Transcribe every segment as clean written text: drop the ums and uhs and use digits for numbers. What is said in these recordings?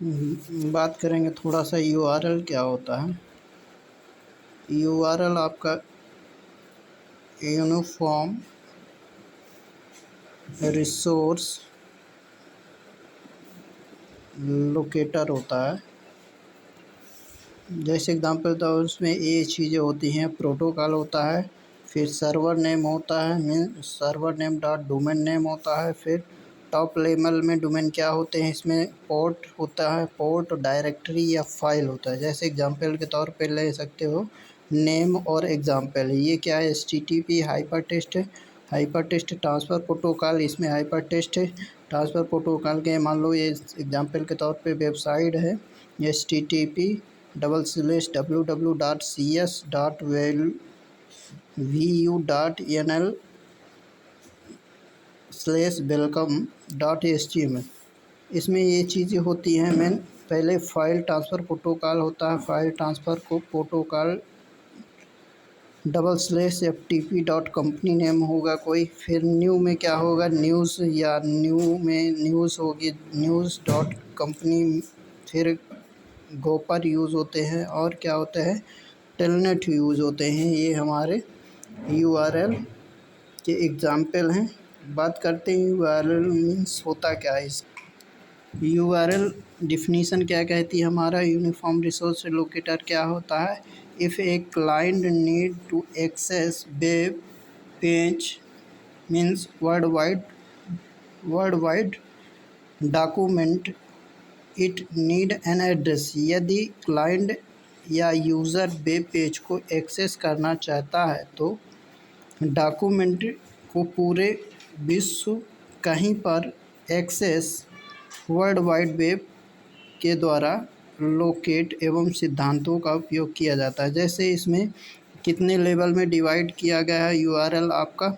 बात करेंगे थोड़ा सा यूआरएल क्या होता है। यूआरएल आपका यूनिफॉर्म रिसोर्स लोकेटर होता है। जैसे एग्जांपल तो उसमें ये चीज़ें होती हैं, प्रोटोकॉल होता है, फिर सर्वर नेम होता है, mean server name dot domain name होता है, फिर टॉप लेवल में डोमेन क्या होते हैं, इसमें पोर्ट होता है, पोर्ट डायरेक्टरी या फाइल होता है। जैसे एग्जांपल के तौर पे ले सकते हो नेम और एग्जांपल। ये क्या है, HTTP हाइपरटेक्स्ट है, हाइपरटेक्स्ट ट्रांसफ़र प्रोटोकॉल, इसमें हाइपरटेक्स्ट है ट्रांसफ़र प्रोटोकॉल के मान लो ये एग्जांपल के तौर पे वेबसाइट है http://www.cs.vu.nl/welcome.html। इसमें ये चीज़ें होती हैं मेन। पहले फ़ाइल ट्रांसफ़र प्रोटोकॉल होता है, फ़ाइल ट्रांसफ़र को protocol /FTP dot company name होगा कोई, फिर न्यू में क्या होगा, न्यूज़ या न्यू में न्यूज़ होगी, न्यूज़ डॉट कंपनी, फिर गोपर यूज़ होते हैं और क्या होता है, टेलनेट यूज़ होते हैं। ये हमारे यूआरएल के एग्जाम्पल हैं। बात करते हैं यूआरएल मीन्स होता क्या है। यूआरएल डिफिनीशन क्या कहती है, हमारा यूनिफॉर्म रिसोर्स लोकेटर क्या होता है। If a client need to access web page means world wide document it need an address. यदि क्लाइंट या यूज़र वेब पेज को एक्सेस करना चाहता है तो डॉक्यूमेंट को पूरे विश्व कहीं पर एक्सेस वर्ल्ड वाइड वेब के द्वारा लोकेट एवं सिद्धांतों का उपयोग किया जाता है। जैसे इसमें कितने लेवल में डिवाइड किया गया है यूआरएल आपका,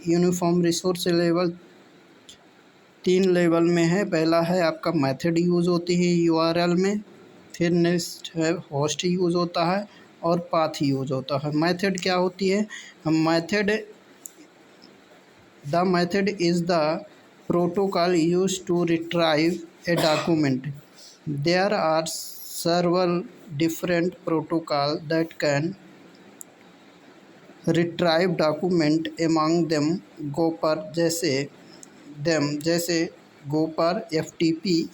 यूनिफॉर्म रिसोर्स लेवल 3 लेवल में है। पहला है आपका मेथड यूज़ होती है यूआरएल में, फिर नेक्स्ट है होस्ट यूज़ होता है और पाथ यूज़ होता है। मेथड क्या होती है, the method is the protocol used to retrieve a document. There are several different protocols that can retrieve document, among them जैसे गोपर, FTP,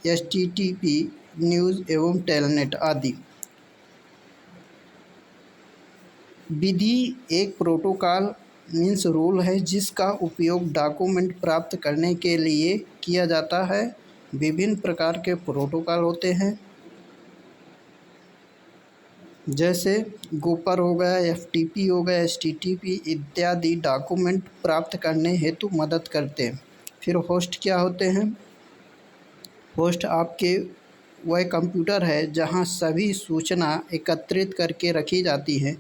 HTTP, न्यूज़ एवं टेलनेट आदि। विधि एक प्रोटोकॉल मीन्स रूल है जिसका उपयोग डॉक्यूमेंट प्राप्त करने के लिए किया जाता है। विभिन्न प्रकार के प्रोटोकॉल होते हैं जैसे गोपर हो गया, FTP हो गया, HTTP इत्यादि डॉक्यूमेंट प्राप्त करने हेतु मदद करते हैं। फिर होस्ट क्या होते हैं, होस्ट आपके वह कंप्यूटर है जहां सभी सूचना एकत्रित करके रखी जाती हैं।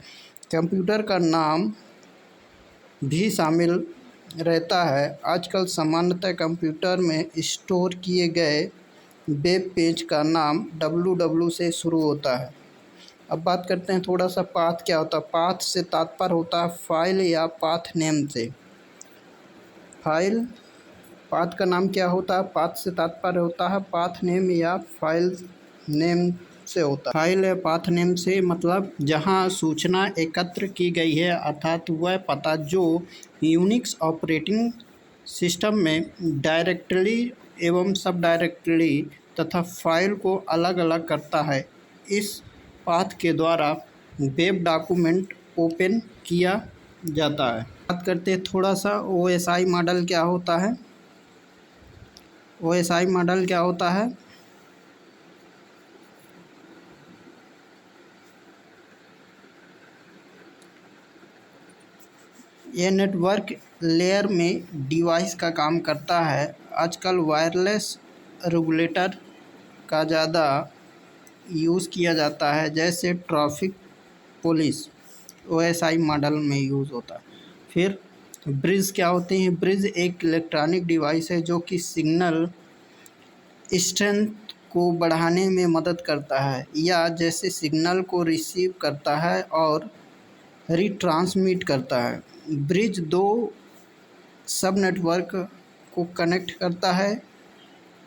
कंप्यूटर का नाम भी शामिल रहता है। आजकल सामान्यतः कंप्यूटर में स्टोर किए गए वेब पेज का नाम www से शुरू होता है। अब बात करते हैं थोड़ा सा पाथ क्या होता है। पाथ से तात्पर्य होता है फाइल या पाथ नेम से। फाइल पाथ का नाम क्या होता है, पाथ से तात्पर्य होता है पाथ नेम या फाइल नेम से होता है। फाइल या पाथ नेम से मतलब जहां सूचना एकत्र की गई है, अर्थात वह पता जो यूनिक्स ऑपरेटिंग सिस्टम में डायरेक्टरी एवं सब डायरेक्टरी तथा फाइल को अलग अलग करता है। इस पाथ के द्वारा वेब डॉक्यूमेंट ओपन किया जाता है। बात करते हैं थोड़ा सा OSI मॉडल क्या होता है। OSI मॉडल क्या होता है, यह नेटवर्क लेयर में डिवाइस का काम करता है। आजकल वायरलेस रेगुलेटर का ज़्यादा यूज़ किया जाता है, जैसे ट्रैफिक पुलिस OSI मॉडल में यूज़ होता है। फिर ब्रिज क्या होते हैं, ब्रिज एक इलेक्ट्रॉनिक डिवाइस है जो कि सिग्नल स्ट्रेंथ को बढ़ाने में मदद करता है या जैसे सिग्नल को रिसीव करता है और रिट्रांसमिट करता है। ब्रिज दो सब नेटवर्क को कनेक्ट करता है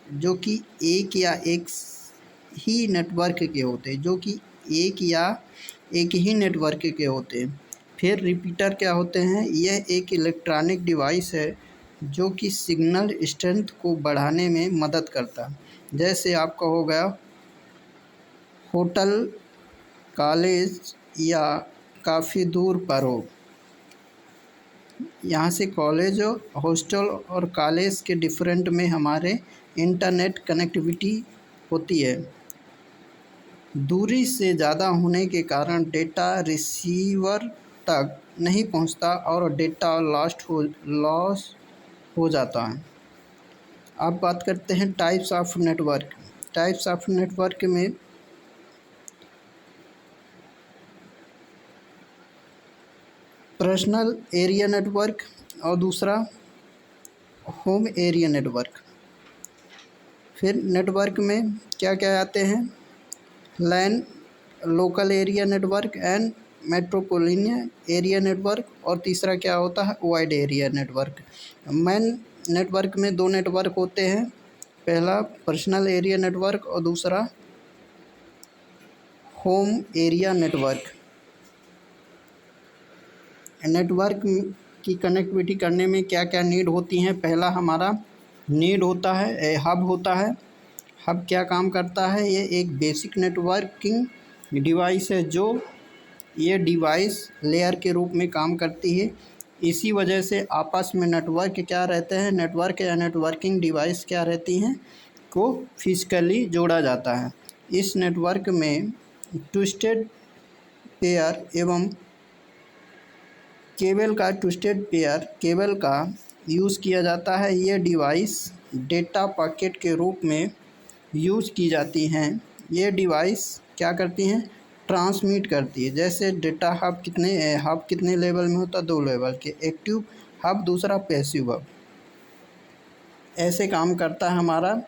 जो कि एक या एक ही नेटवर्क के होते हैं, जो कि एक या एक ही नेटवर्क के होते हैं। फिर रिपीटर क्या होते हैं? यह एक इलेक्ट्रॉनिक डिवाइस है जो कि सिग्नल स्ट्रेंथ को बढ़ाने में मदद करता है। जैसे आपका हो गया होटल, कॉलेज या काफ़ी दूर पर हो, यहाँ से कॉलेज और हॉस्टल और कॉलेज के डिफरेंट में हमारे इंटरनेट कनेक्टिविटी होती है। दूरी से ज़्यादा होने के कारण डेटा रिसीवर तक नहीं पहुंचता और डेटा लॉस हो जाता है। अब बात करते हैं types of network. Types of network में पर्सनल एरिया नेटवर्क और दूसरा होम एरिया नेटवर्क। फिर नेटवर्क में क्या क्या आते हैं? LAN, local area network and metropolitan area network, और तीसरा क्या होता है? Wide area network. Main network में दो नेटवर्क होते हैं, पहला पर्सनल एरिया नेटवर्क और दूसरा होम एरिया नेटवर्क। नेटवर्क की कनेक्टिविटी करने में क्या क्या नीड होती हैं? पहला हमारा नीड होता है हब होता है। हब क्या काम करता है? ये एक बेसिक नेटवर्किंग डिवाइस है जो ये डिवाइस लेयर के रूप में काम करती है। इसी वजह से आपस में नेटवर्क क्या रहते हैं? नेटवर्क या नेटवर्किंग डिवाइस क्या रहती हैं को फिजिकली जोड़ा जाता है। इस नेटवर्क में ट्विस्टेड पेयर एवं केबल का यूज़ किया जाता है। ये डिवाइस डेटा पैकेट के रूप में यूज़ की जाती हैं। ये डिवाइस क्या करती हैं? ट्रांसमिट करती है। जैसे डेटा हब कितने लेवल में होता है? 2 लेवल के, एक्टिव हब, दूसरा पैसिव हब। ऐसे काम करता है हमारा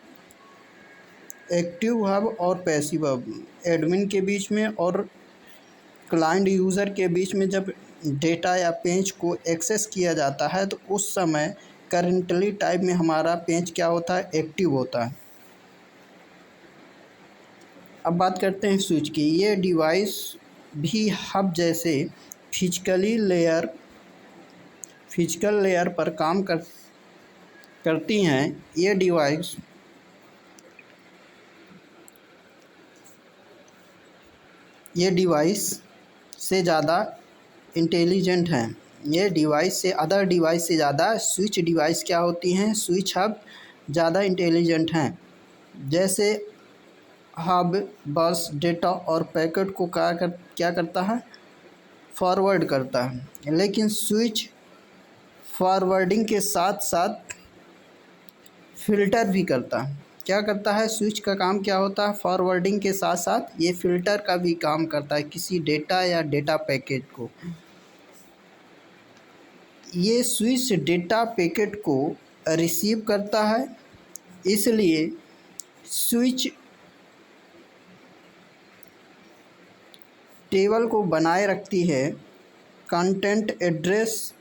एक्टिव हब और पैसिव हब। एडमिन के बीच में और क्लाइंट यूज़र के बीच में जब डेटा या पेज को एक्सेस किया जाता है तो उस समय करंटली टाइप में हमारा पेज क्या होता है? एक्टिव होता है। अब बात करते हैं स्विच की। ये डिवाइस भी हब जैसे फिजिकल लेयर पर काम करती हैं। ये डिवाइस से ज़्यादा इंटेलिजेंट हैं। ये डिवाइस से अदर डिवाइस से ज़्यादा स्विच डिवाइस क्या होती हैं? स्विच हब ज़्यादा इंटेलिजेंट हैं। जैसे हब बस डेटा और पैकेट को क्या करता है? फॉरवर्ड करता है। लेकिन स्विच फॉरवर्डिंग के साथ साथ फ़िल्टर भी करता है। क्या करता है? स्विच का काम क्या होता है? फॉरवर्डिंग के साथ साथ ये फ़िल्टर का भी काम करता है किसी डेटा या डेटा पैकेट को। ये स्विच डेटा पैकेट को रिसीव करता है, इसलिए स्विच टेबल को बनाए रखती है कंटेंट, एड्रेस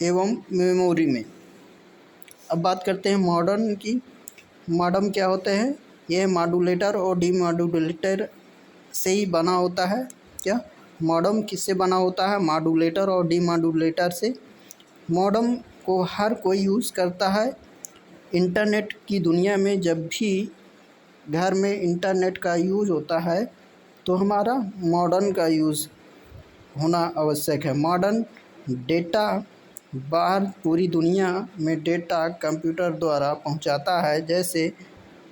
एवं मेमोरी में। अब बात करते हैं मॉडर्न की। मॉडम क्या होते हैं? यह मॉड्यूलेटर और डीमॉड्यूलेटर से ही बना होता है। क्या मॉडम किससे बना होता है? मॉड्यूलेटर और डीमॉड्यूलेटर से। मॉडम को हर कोई यूज़ करता है। इंटरनेट की दुनिया में जब भी घर में इंटरनेट का यूज़ होता है तो हमारा मॉडर्न का यूज़ होना आवश्यक है। मॉडर्न डेटा बाहर पूरी दुनिया में डेटा कंप्यूटर द्वारा पहुंचाता है। जैसे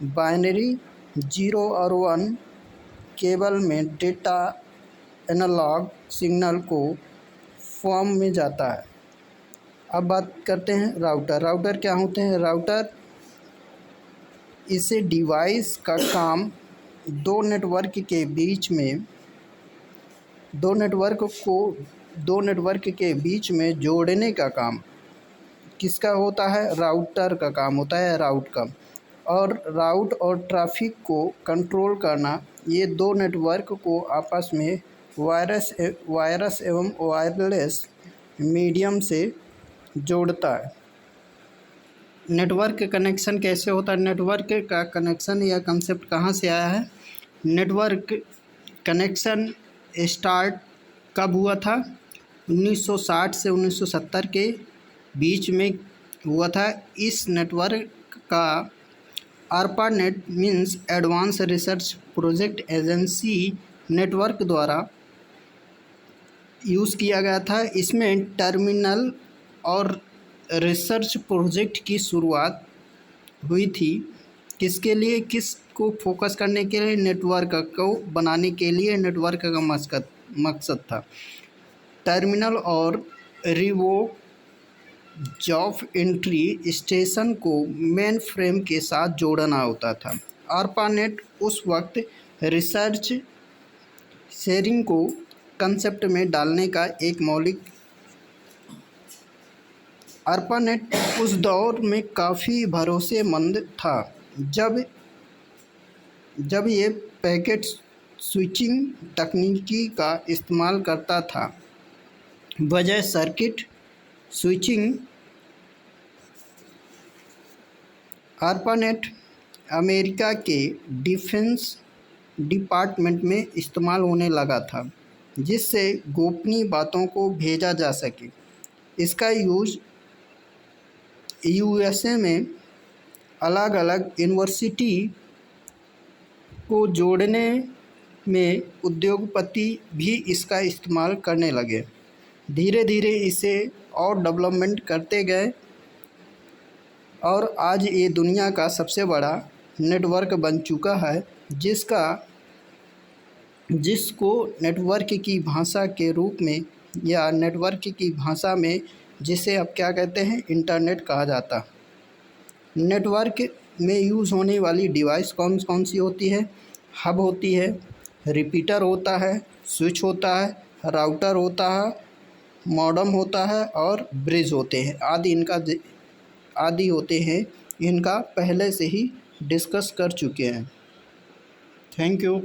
बाइनरी 0 और 1 केबल में डेटा एनालॉग सिग्नल को फॉर्म में जाता है। अब बात करते हैं राउटर। राउटर क्या होते हैं? राउटर इसे डिवाइस का काम दो नेटवर्क के बीच में जोड़ने का काम किसका होता है? राउटर का काम होता है, राउट का। और राउट और ट्रैफिक को कंट्रोल करना, ये दो नेटवर्क को आपस में वायरस एवं वायरलेस मीडियम से जोड़ता है। नेटवर्क कनेक्शन कैसे होता है? नेटवर्क का कनेक्शन या कंसेप्ट कहाँ से आया है? नेटवर्क कनेक्शन स्टार्ट कब हुआ था? 1960 से 1970 के बीच में हुआ था। इस नेटवर्क का ARPANET means advance research project agency network द्वारा यूज़ किया गया था। इसमें टर्मिनल और रिसर्च प्रोजेक्ट की शुरुआत हुई थी। किसके लिए, किसको फोकस करने के लिए? नेटवर्क को बनाने के लिए नेटवर्क का मकसद था। टर्मिनल और रिवो जॉब एंट्री स्टेशन को मेन फ्रेम के साथ जोड़ना होता था। ARPANET उस वक्त रिसर्च शेयरिंग को कंसेप्ट में डालने का एक मौलिक ARPANET उस दौर में काफ़ी भरोसेमंद था जब ये पैकेट स्विचिंग तकनीकी का इस्तेमाल करता था, बजाय सर्किट स्विचिंग। ARPANET अमेरिका के डिफेंस डिपार्टमेंट में इस्तेमाल होने लगा था, जिससे गोपनीय बातों को भेजा जा सके। इसका यूज़ USA में अलग अलग यूनिवर्सिटी को जोड़ने में उद्योगपति भी इसका इस्तेमाल करने लगे। धीरे धीरे इसे और डेवलपमेंट करते गए और आज ये दुनिया का सबसे बड़ा नेटवर्क बन चुका है, जिसको नेटवर्क की भाषा के रूप में या नेटवर्क की भाषा में जिसे अब क्या कहते हैं, इंटरनेट कहा जाता। नेटवर्क में यूज़ होने वाली डिवाइस कौन कौन सी होती है? हब होती है, रिपीटर होता है, स्विच होता है, राउटर होता है, मॉडेम होता है और ब्रिज होते हैं। आदि होते हैं। इनका पहले से ही डिस्कस कर चुके हैं। Thank you.